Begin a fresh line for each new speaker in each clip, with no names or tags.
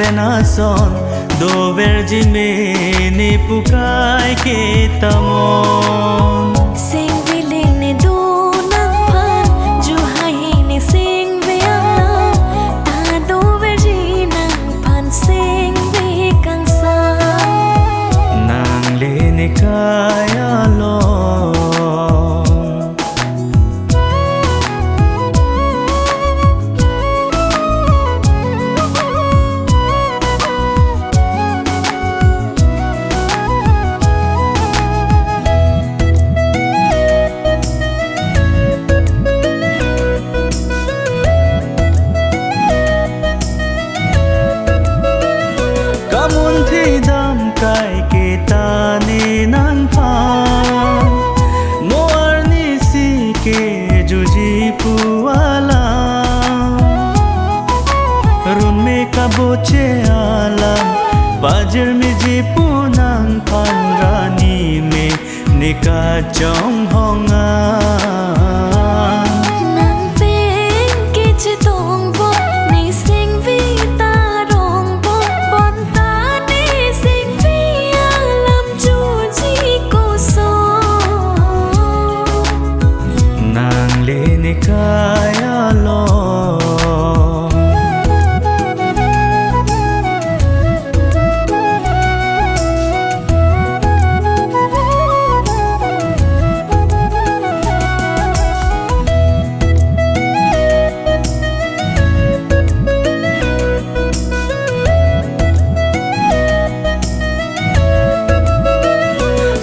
benason do vergi me ni pukai ke tamon
sing viling ne do nang phan ju hai ne sing ve ala ta do vergi nang phan sing ve kang sa
nang le ni kaya lo kamun thi dam kai ke ta ni nan pha moar ni si ke juji puala run me ka boche ala bajir me ji punang phan rani me nika chong honga
nang peng ke che tong bo ni sing vi ta rong bo bon ta ni sing vi alam ju ji ko so
nang le ni kaya lo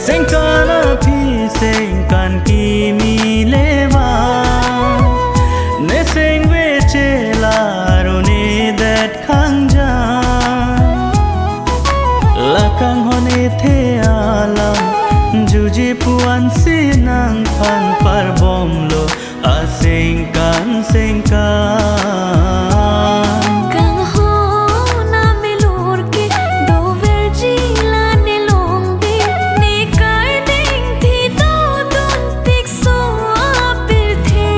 sing kana phi sing kan ki mi lewa ne sing we che la ro ne that khang ja la kang hone the alam juji puan si nang phan par bom lo a sing kan
kang ho na me lor ke do vergi la ne long bi ni kai ding thi do don tik so apir the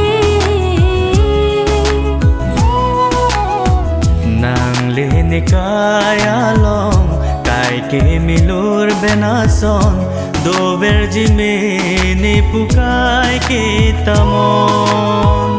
nang le ni kaya long kai ke milur benason do vergi me ni pukai ke tamon